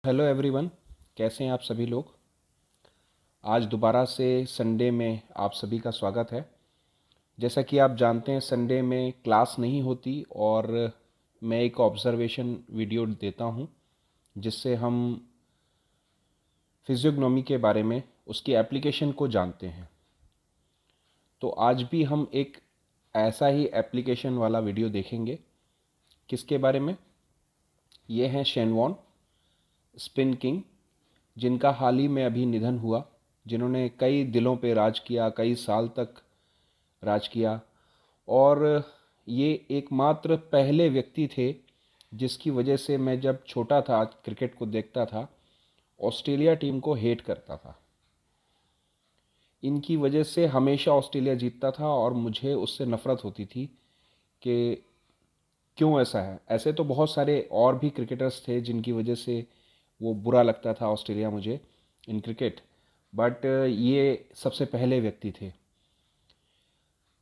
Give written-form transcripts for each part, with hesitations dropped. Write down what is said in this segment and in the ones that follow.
Hello everyone, कैसे हैं आप सभी लोग। आज दोबारा से संडे में आप सभी का स्वागत है। जैसा कि आप जानते हैं संडे में क्लास नहीं होती और मैं एक ऑब्ज़र्वेशन वीडियो देता हूं जिससे हम फिजियोग्नोमी के बारे में उसकी एप्लीकेशन को जानते हैं। तो आज भी हम एक ऐसा ही एप्लीकेशन वाला वीडियो देखेंगे। किसके बारे में? ये हैं शेन वॉन, स्पिन किंग, जिनका हाल ही में अभी निधन हुआ, जिन्होंने कई दिलों पे राज किया, कई साल तक राज किया। और ये एकमात्र पहले व्यक्ति थे जिसकी वजह से मैं जब छोटा था क्रिकेट को देखता था, ऑस्ट्रेलिया टीम को हेट करता था। इनकी वजह से हमेशा ऑस्ट्रेलिया जीतता था और मुझे उससे नफ़रत होती थी कि क्यों ऐसा है। ऐसे तो बहुत सारे और भी क्रिकेटर्स थे जिनकी वजह से वो बुरा लगता था ऑस्ट्रेलिया मुझे इन क्रिकेट, बट ये सबसे पहले व्यक्ति थे।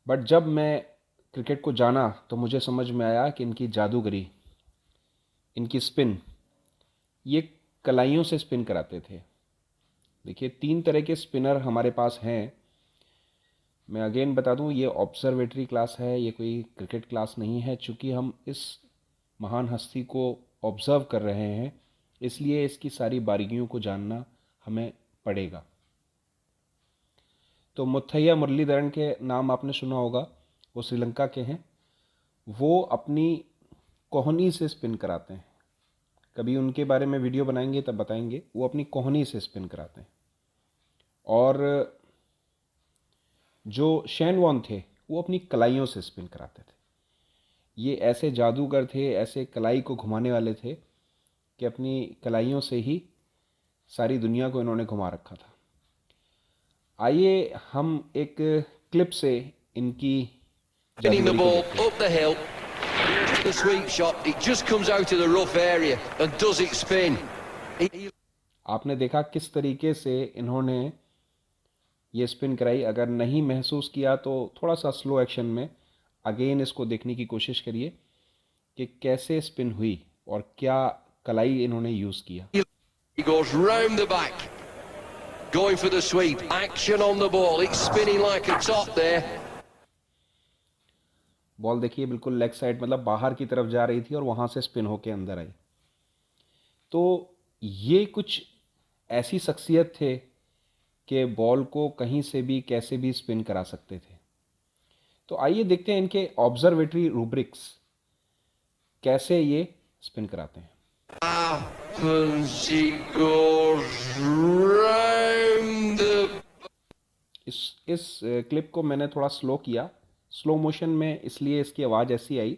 बट जब मैं क्रिकेट को जाना तो मुझे समझ में आया कि इनकी जादूगरी, इनकी स्पिन, ये कलाइयों से स्पिन कराते थे। देखिए 3 तरह के स्पिनर हमारे पास हैं। मैं अगेन बता दूं, ये ऑब्जर्वेटरी क्लास है, ये कोई क्रिकेट क्लास नहीं है। चूँकि हम इस महान हस्ती को ऑब्ज़र्व कर रहे हैं इसलिए इसकी सारी बारीकियों को जानना हमें पड़ेगा। तो मुथैया मुरलीधरन के नाम आपने सुना होगा, वो श्रीलंका के हैं। वो अपनी कोहनी से स्पिन कराते हैं। कभी उनके बारे में वीडियो बनाएंगे तब बताएंगे। वो अपनी कोहनी से स्पिन कराते हैं। और जो शेन वॉन थे वो अपनी कलाइयों से स्पिन कराते थे। ये ऐसे जादूगर थे, ऐसे कलाई को घुमाने वाले थे कि अपनी कलाइयों से ही सारी दुनिया को इन्होंने घुमा रखा था। आइए हम एक क्लिप से इनकी Spinning the जादूगरी को ball देखते हैं। up the hill. Here's the sweep shot. It just comes out of the rough area and does it spin. आपने देखा किस तरीके से इन्होंने ये स्पिन कराई। अगर नहीं महसूस किया तो थोड़ा सा स्लो एक्शन में अगेन इसको देखने की कोशिश करिए कि कैसे स्पिन हुई और क्या कलाई इन्होंने यूज़ किया। He goes round the back, going for the sweep. Action on the ball. It's spinning like a top there. Ball देखिए बिल्कुल लेग साइड, मतलब बाहर की तरफ जा रही थी और वहाँ से स्पिन होके अंदर आई। तो ये कुछ ऐसी शख्सियत थे कि बॉल को कहीं से भी कैसे भी स्पिन करा सकते थे। तो आइए देखते हैं इनके ऑब्जर्वेटरी रूब्रिक्स कैसे ये स्पिन कराते हैं। And she goes round the... इस क्लिप को मैंने थोड़ा स्लो किया, स्लो मोशन में, इसलिए इसकी आवाज़ ऐसी आई।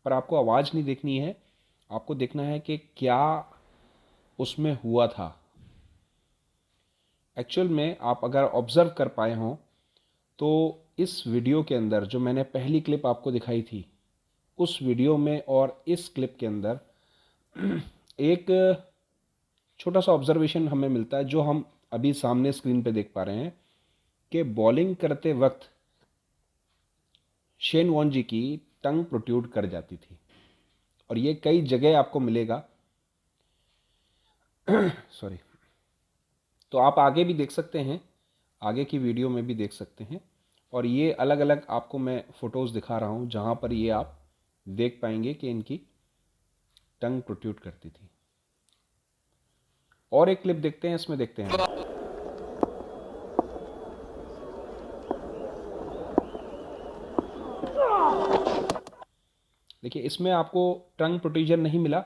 पर आपको आवाज़ नहीं देखनी है, आपको देखना है कि क्या उसमें हुआ था। एक्चुअल में आप अगर ऑब्ज़र्व कर पाए हों तो इस वीडियो के अंदर जो मैंने पहली क्लिप आपको दिखाई थी, उस वीडियो में और इस क्लिप के अंदर एक छोटा सा ऑब्जर्वेशन हमें मिलता है जो हम अभी सामने स्क्रीन पे देख पा रहे हैं कि बॉलिंग करते वक्त शेन वॉन जी की टंग प्रोट्रूड कर जाती थी और ये कई जगह आपको मिलेगा। सॉरी। तो आप आगे भी देख सकते हैं, आगे की वीडियो में भी देख सकते हैं। और ये अलग अलग आपको मैं फ़ोटोज़ दिखा रहा हूँ जहाँ पर ये आप देख पाएंगे कि इनकी टंग प्रोट्रूड करती थी। और एक क्लिप देखते हैं, इसमें देखते हैं। देखिए इसमें आपको टंग प्रोट्रूजन नहीं मिला,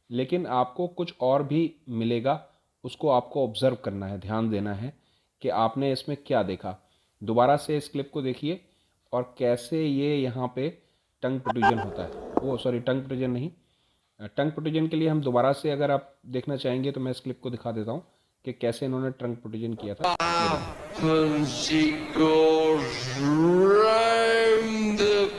लेकिन आपको कुछ और भी मिलेगा। उसको आपको ऑब्ज़र्व करना है, ध्यान देना है कि आपने इसमें क्या देखा। दोबारा से इस क्लिप को देखिए और कैसे ये यहाँ पे टंग प्रोट्रूजन होता है। वो सॉरी, टंग प्रोट्रूजन नहीं, टंग प्रोट्रूजन के लिए हम दोबारा से अगर आप देखना चाहेंगे तो मैं इस क्लिप को दिखा देता हूँ कि कैसे इन्होंने टंग प्रोट्रूजन किया था। And she goes round the...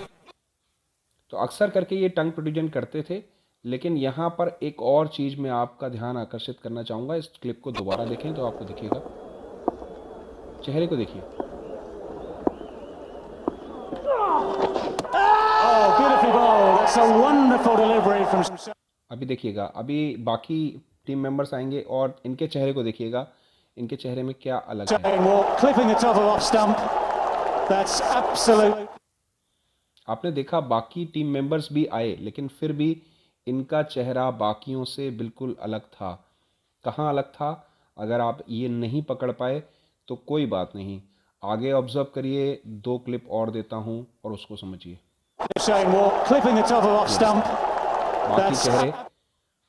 तो अक्सर करके ये टंग प्रोट्रूजन करते थे, लेकिन यहाँ पर एक और चीज़ मैं आपका ध्यान आकर्षित करना चाहूँगा। इस क्लिप को दोबारा देखें तो आपको दिखेगा, चेहरे को देखिए। Oh, beautiful ball. That's a wonderful delivery from... अभी देखिएगा, अभी बाकी टीम मेंबर्स आएंगे और इनके चेहरे को देखिएगा, इनके चेहरे में क्या अलग है। Shane Warne clipping the top of off stump. That's absolute. आपने देखा बाकी टीम मेंबर्स भी आए, लेकिन फिर भी इनका चेहरा बाकियों से बिल्कुल अलग था। कहाँ अलग था? अगर आप ये नहीं पकड़ पाए तो कोई बात नहीं, आगे ऑब्जर्व करिए, 2 क्लिप और देता हूँ और उसको समझिए। Shane Warne clipping the top of off stump. बाकी चेहरे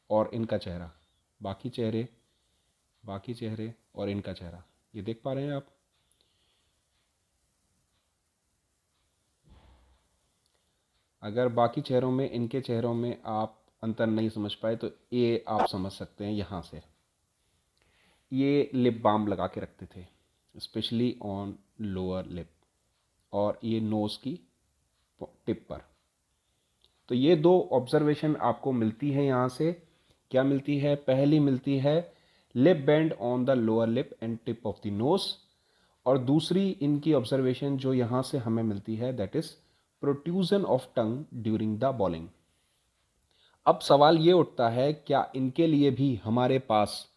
और इनका चेहरा, बाकी चेहरे और इनका चेहरा, ये देख पा रहे हैं आप? अगर बाकी चेहरों में इनके चेहरों में आप अंतर नहीं समझ पाए तो ये आप समझ सकते हैं यहाँ से। ये लिप बाम लगा के रखते थे, स्पेशली ऑन लोअर लिप, और ये नोज़ की टिप पर। तो ये 2 ऑब्जर्वेशन आपको मिलती है यहाँ से। क्या मिलती है? पहली मिलती है lip band on the lower lip and tip of the nose, और दूसरी इनकी ऑब्जर्वेशन जो यहाँ से हमें मिलती है, that is protrusion of tongue during the bowling. अब सवाल ये उठता है, क्या इनके लिए भी हमारे पास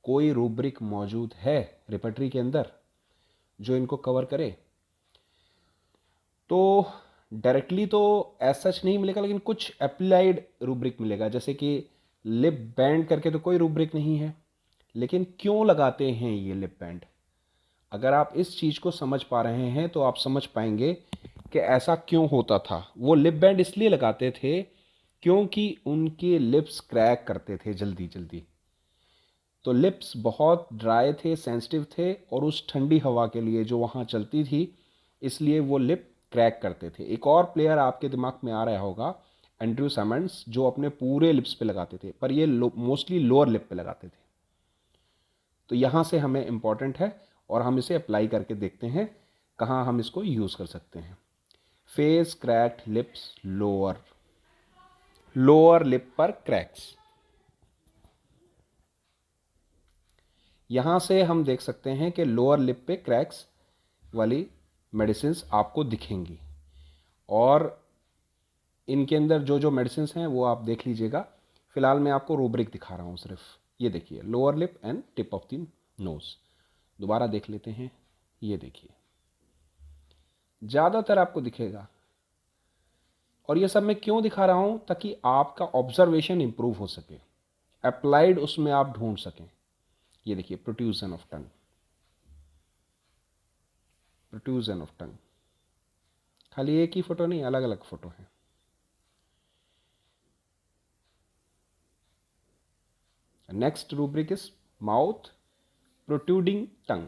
कोई रूब्रिक मौजूद है रिपर्टरी के अंदर जो इनको कवर करे? तो डायरेक्टली तो एज सच नहीं मिलेगा, लेकिन कुछ अप्लाइड रूब्रिक मिलेगा, जैसे कि लिप बैंड करके तो कोई रूब्रिक नहीं है, लेकिन क्यों लगाते हैं ये लिप बैंड? अगर आप इस चीज़ को समझ पा रहे हैं तो आप समझ पाएंगे कि ऐसा क्यों होता था। वो लिप बैंड इसलिए लगाते थे क्योंकि उनके लिप्स क्रैक करते थे जल्दी जल्दी। तो लिप्स बहुत ड्राई थे, सेंसिटिव थे, और उस ठंडी हवा के लिए जो वहाँ चलती थी, इसलिए वो लिप क्रैक करते थे। एक और प्लेयर आपके दिमाग में आ रहा होगा, एंड्रयू साइमंड्स, जो अपने पूरे लिप्स पे लगाते थे, पर ये मोस्टली लोअर लिप पे लगाते थे। तो यहाँ से हमें इम्पॉर्टेंट है और हम इसे अप्लाई करके देखते हैं कहाँ हम इसको यूज़ कर सकते हैं। Face cracked lips, lower lip पर क्रैक्स। यहाँ से हम देख सकते हैं कि लोअर लिप पे क्रैक्स वाली मेडिसिन्स आपको दिखेंगी, और इनके अंदर जो जो मेडिसिन्स हैं वो आप देख लीजिएगा। फिलहाल मैं आपको रूब्रिक दिखा रहा हूँ सिर्फ। ये देखिए, lower lip and tip of the nose. दोबारा देख लेते हैं, ये देखिए, ज़्यादातर आपको दिखेगा। और ये सब मैं क्यों दिखा रहा हूँ? ताकि आपका ऑब्जर्वेशन इंप्रूव हो सके, अप्लाइड उसमें आप ढूंढ सकें। ये देखिए, प्रोट्रूजन ऑफ टंग, खाली एक ही फोटो नहीं, अलग अलग फोटो है। Next rubric is mouth protruding tongue.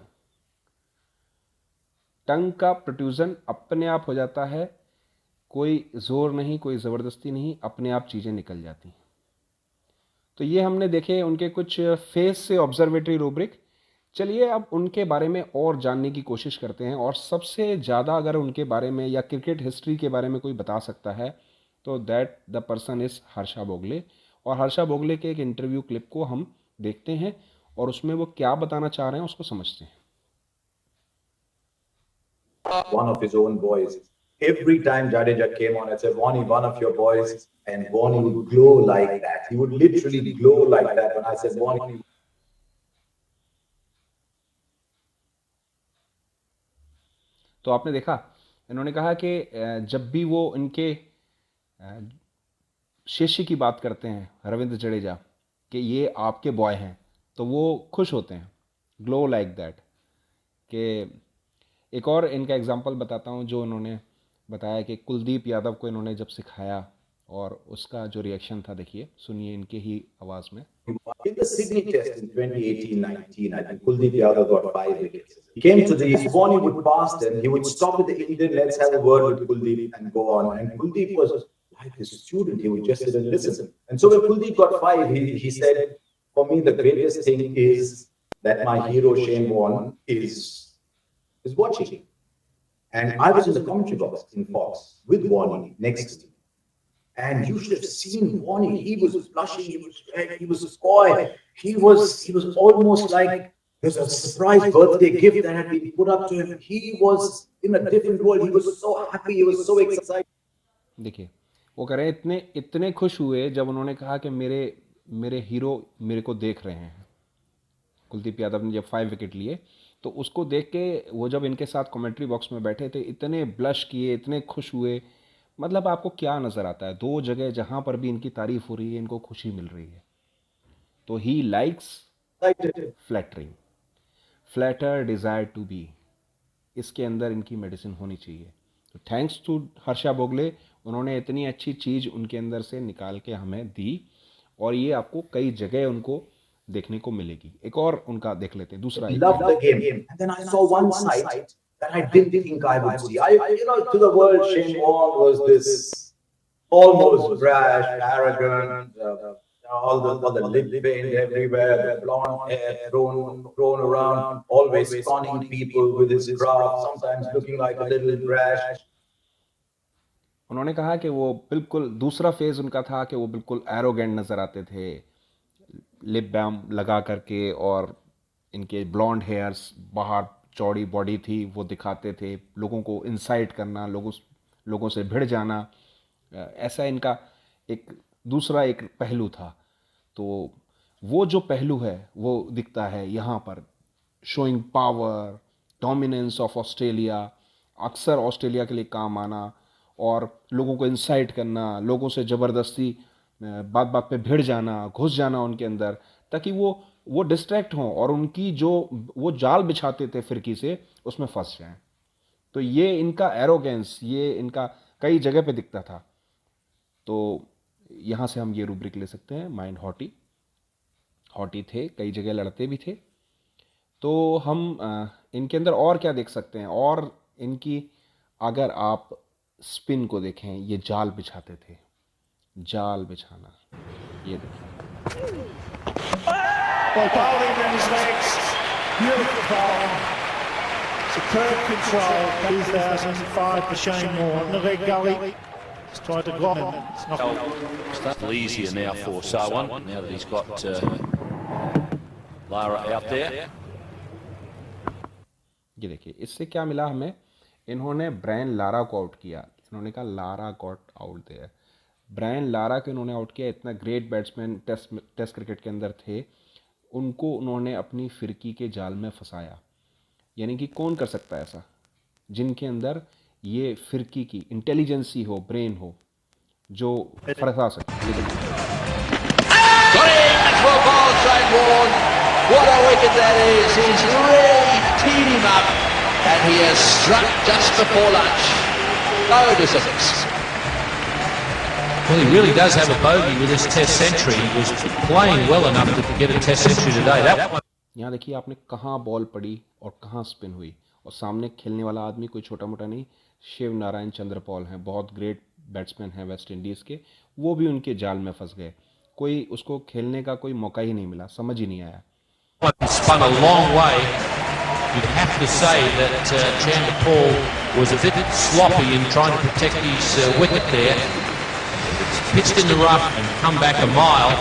Tongue का प्रोट्रूजन अपने आप हो जाता है, कोई जोर नहीं, कोई ज़बरदस्ती नहीं, अपने आप चीज़ें निकल जाती हैं। तो ये हमने देखे उनके कुछ फेस से ऑब्जर्वेटरी रूब्रिक। चलिए अब उनके बारे में और जानने की कोशिश करते हैं, और सबसे ज़्यादा अगर उनके बारे में या क्रिकेट हिस्ट्री के बारे में कोई बता सकता है तो that the person is Harsha Bhogle. और हर्षा भोगले के एक इंटरव्यू क्लिप को हम देखते हैं और उसमें वो क्या बताना चाह रहे हैं उसको समझते हैं। One of his own boys. Every time Jadeja came on, I'd say, Warnie, one of your boys, and Warnie would glow like that. He would literally glow like that when I said, Warnie. तो आपने देखा, इन्होंने कहा कि जब भी वो इनके शिष्य की बात करते हैं, रविंद्र जडेजा, कि ये आपके बॉय हैं, तो वो खुश होते हैं, ग्लो लाइक दैट। कि एक और इनका एग्जांपल बताता हूँ, जो इन्होंने बताया कि कुलदीप यादव को इन्होंने जब सिखाया और उसका जो रिएक्शन था, देखिए, सुनिए इनके ही आवाज़ में। In the Sydney Test in 2018-19, I think Kuldeep Yadav got 5 wickets. He came to the East, Warnie would pass them, he would stop with the Indian, let's have a word with Kuldeep and go on. And Kuldeep was like his student, he would just sit and listen. And so when Kuldeep got 5, he said, for me the greatest thing is that my hero Shane Warne is watching. And I was in the commentary box in Fox with Warnie next to me. And you should have seen Warnie. He was blushing. He was red. He was coy. He was almost like there's a surprise birthday gift that had been put up to him. He was in a different world. He was so happy. He was so excited. देखिए, वो कह रहे हैं इतने खुश हुए जब उन्होंने कहा कि मेरे मेरे हीरो मेरे को देख रहे हैं। कुलदीप यादव ने जब 5 विकेट लिए तो उसको देख के वो जब इनके साथ कमेंट्री बॉक्स में बैठे थे इतने ब्लश किए, इतने खुश हुए। मतलब आपको क्या नज़र आता है? दो जगह जहाँ पर भी इनकी तारीफ हो रही है इनको खुशी मिल रही है। तो he likes flattering, flatter desire to be, इसके अंदर इनकी मेडिसिन होनी चाहिए। तो थैंक्स टू हर्षा भोगले, उन्होंने इतनी अच्छी चीज़ उनके अंदर से निकाल के हमें दी और ये आपको कई जगह उनको देखने को मिलेगी। एक और उनका देख लेते हैं, दूसरा एक Loved the game. And then I saw one side that I didn't think I would see. To the world, Shane Warne was this almost brash, arrogant, all the lip paint everywhere, the blonde hair thrown around, always conning people with his craft, sometimes looking like a little brash. उन्होंने कहा कि वो बिल्कुल दूसरा phase उनका था कि वो बिल्कुल एरोगेंट नज़र आते थे, लिप बाम लगा करके, और इनके ब्लॉन्ड हेयर्स, बाहर चौड़ी बॉडी थी, वो दिखाते थे, लोगों को इंसाइट करना, लोगों से भिड़ जाना। ऐसा इनका एक दूसरा एक पहलू था। तो वो जो पहलू है वो दिखता है यहाँ पर, showing power, dominance of Australia, अक्सर ऑस्ट्रेलिया के लिए काम आना और लोगों को इंसाइट करना, लोगों से ज़बरदस्ती बात बात पे भिड़ जाना, घुस जाना उनके अंदर, ताकि वो डिस्ट्रैक्ट हों और उनकी जो वो जाल बिछाते थे फिरकी से उसमें फंस जाएं। तो ये इनका एरोगेंस, ये इनका कई जगह पे दिखता था। तो यहाँ से हम ये रूब्रिक ले सकते हैं, माइंड हॉटी। हॉटी थे, कई जगह लड़ते भी थे। तो हम इनके अंदर और क्या देख सकते हैं? और इनकी, अगर आप स्पिन को देखें, ये जाल बिछाते थे, जाल बिछाना, ये देखिए। Well, bowling in his legs. Beautiful bowling. Superb control. 2005 for Shane Warne. The leg gully. He's tried to block him. It's not It's a little easier now for Sarwan, now that he's got Lara out there. ये देखिए, इससे क्या मिला हमें? इन्होंने Brian Lara को out किया। इन्होंने कहा Lara got out there. Brian Lara को इन्होंने आउट किया। इतना ग्रेट बैट्समैन टेस्ट क्रिकेट के अंदर थे, उनको उन्होंने अपनी फिरकी के जाल में फंसाया। यानी कि कौन कर सकता है ऐसा, जिनके अंदर ये फिरकी की इंटेलिजेंसी हो, ब्रेन हो, जो फंसा सके। Got in for a ball, Shane Warne. What a wicket that is. He's really teed him up and he has struck just before lunch. No to six. Well, he really does have a bogey with his test century. He was playing well enough to get a test century today. That one. यहाँ देखिए आपने कहाँ ball पड़ी और कहाँ spin हुई, और सामने खेलने वाला आदमी कोई छोटा मोटा नहीं, शिव नारायण चंद्रपॉल हैं, बहुत ग्रेट बैट्समैन हैं वेस्ट इंडीज़ के। वो भी उनके जाल में फंस गए, कोई उसको खेलने का कोई मौका ही नहीं मिला, समझ ही नहीं आया। Spun a long way. You'd have to say that Chanderpaul was a bit sloppy in trying to protect his wicket there. It's pitched in the rough and come back a mile.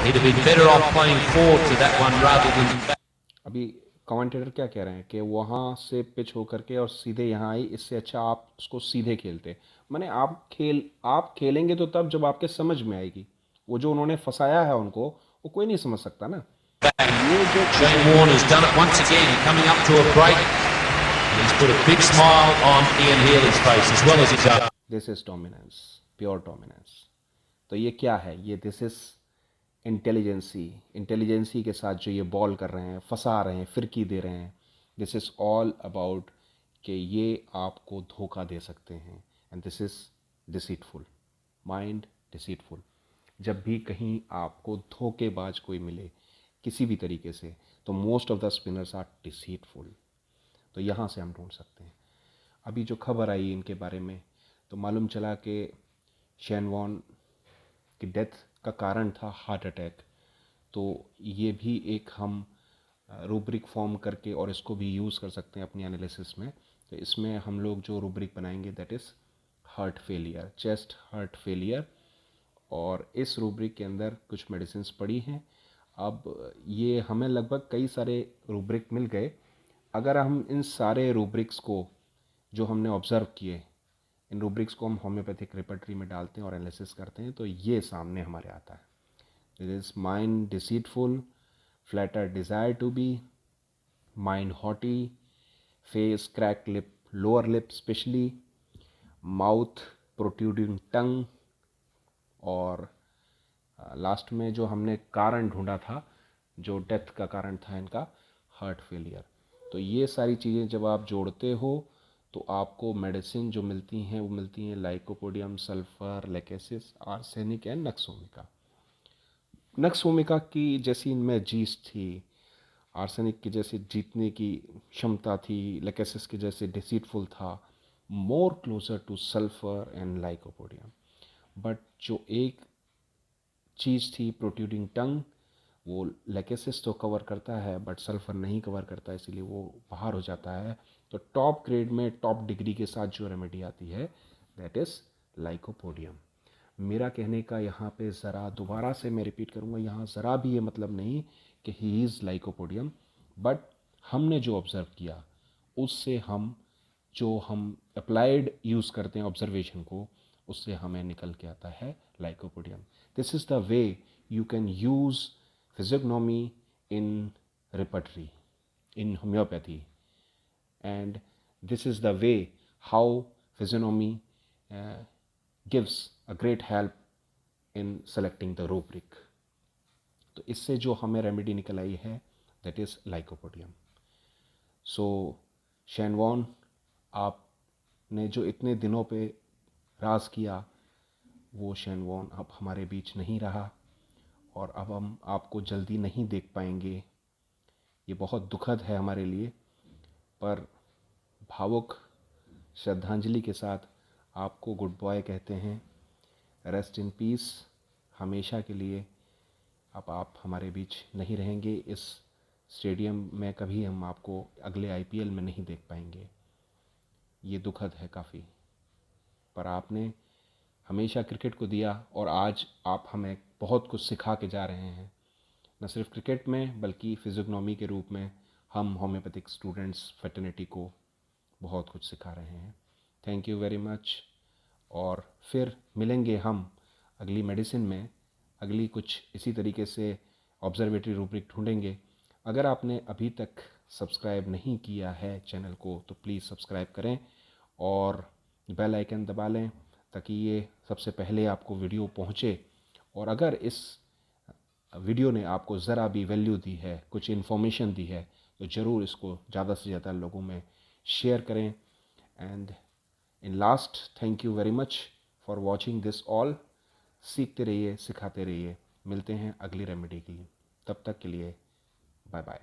He'd have been better off playing forward to that one rather than back. अभी commentator क्या कह रहे हैं कि वहाँ से pitch होकर के और सीधे यहाँ आई, इससे अच्छा आप उसको सीधे खेलते। माने आप खेलेंगे तो तब जब आपके समझ में आएगी। वो जो उन्होंने फंसाया है उनको, वो कोई नहीं समझ सकता ना। Shane Warne has done it once again, coming up to a break. He's put a big smile on Ian Healy's face as well as his own. This is dominance, pure dominance. तो ये क्या है? ये this is intelligence के साथ जो ये ball कर रहे हैं, फंसा रहे हैं, फिरकी दे रहे हैं। दिस इज़ ऑल अबाउट कि ये आपको धोखा दे सकते हैं, and this is deceitful, mind deceitful. जब भी कहीं आपको धोखेबाज कोई मिले किसी भी तरीके से, तो most of the spinners are deceitful. तो यहाँ से हम ढूंढ सकते हैं। अभी जो खबर आई इनके बारे में, तो मालूम चला कि शेन वॉर्न की डेथ का कारण था हार्ट अटैक। तो ये भी एक हम रूब्रिक फॉर्म करके और इसको भी यूज़ कर सकते हैं अपनी एनालिसिस में। तो इसमें हम लोग जो रूब्रिक बनाएंगे that is heart failure, chest heart failure. और इस रूब्रिक के अंदर कुछ मेडिसिन्स पड़ी हैं। अब ये हमें लगभग कई सारे रूब्रिक मिल गए। अगर हम इन सारे रूब्रिक्स को जो हमने ऑब्ज़र्व किए, इन रूब्रिक्स को हम होम्योपैथिक रिपर्टरी में डालते हैं और एनालिसिस करते हैं, तो ये सामने हमारे आता है। There is mind deceitful, flatter desire to be, mind haughty, face cracked lip, lower lip especially, mouth protruding tongue, और लास्ट में जो हमने कारण ढूंढा था, जो डेथ का कारण था इनका, हार्ट फेलियर। तो ये सारी चीज़ें जब आप जोड़ते हो तो आपको मेडिसिन जो मिलती हैं वो मिलती हैं lycopodium, sulphur, lachesis, arsenic and nux vomica. Nux vomica की जैसी इनमें जीस थी, आर्सेनिक की जैसे जीतने की क्षमता थी, लेकेसिस के जैसे डिसीटफुल था, more closer two sulphur and lycopodium. But जो एक चीज़ थी प्रोट्रूडिंग टंग, वो लेकेसिस तो कवर करता है बट सल्फर नहीं कवर करता, इसीलिए वो बाहर हो जाता है। तो टॉप ग्रेड में टॉप डिग्री के साथ जो रेमेडी आती है दैट इज़ लाइकोपोडियम। मेरा कहने का यहाँ पे ज़रा दोबारा से मैं रिपीट करूँगा, यहाँ ज़रा भी ये मतलब नहीं कि ही इज़ लाइकोपोडियम, बट हमने जो ऑब्ज़र्व किया उससे हम अप्लाइड यूज़ करते हैं ऑब्जर्वेशन को, उससे हमें निकल के आता है lycopodium. This is the way you can use physiognomy in repertory, in homeopathy, and this is the way how physiognomy gives a great help in selecting the rubric. तो इससे जो हमें रेमेडी निकल आई है दैट इज़ लाइकोपोडियम। सो शैनवॉन, आपने जो इतने दिनों पे राज किया वो शैनवॉन अब हमारे बीच नहीं रहा, और अब हम आपको जल्दी नहीं देख पाएंगे। ये बहुत दुखद है हमारे लिए, पर भावुक श्रद्धांजलि के साथ आपको गुड बाय कहते हैं। Rest in peace. हमेशा के लिए अब आप हमारे बीच नहीं रहेंगे। इस स्टेडियम में कभी हम आपको अगले आईपीएल में नहीं देख पाएंगे। ये दुखद है काफ़ी, पर आपने हमेशा क्रिकेट को दिया और आज आप हमें बहुत कुछ सिखा के जा रहे हैं, न सिर्फ क्रिकेट में बल्कि फिजियोग्नोमी के रूप में हम होम्योपैथिक स्टूडेंट्स फ्रेटर्निटी को बहुत कुछ सिखा रहे हैं। Thank you very much. और फिर मिलेंगे हम अगली मेडिसिन में, अगली कुछ इसी तरीके से ऑब्जर्वेटरी रूब्रिक ढूंढेंगे। अगर आपने अभी तक सब्सक्राइब नहीं किया है चैनल को तो प्लीज़ सब्सक्राइब करें और बेल आइकन दबा लें ताकि ये सबसे पहले आपको वीडियो पहुँचे। और अगर इस वीडियो ने आपको ज़रा भी वैल्यू दी है, कुछ इन्फॉर्मेशन दी है, तो ज़रूर इसको ज़्यादा से ज़्यादा लोगों में शेयर करें। And in last, thank you very much for watching this all. सीखते रहिए, सिखाते रहिए। मिलते हैं अगली रेमेडी के लिए, तब तक के लिए बाय बाय।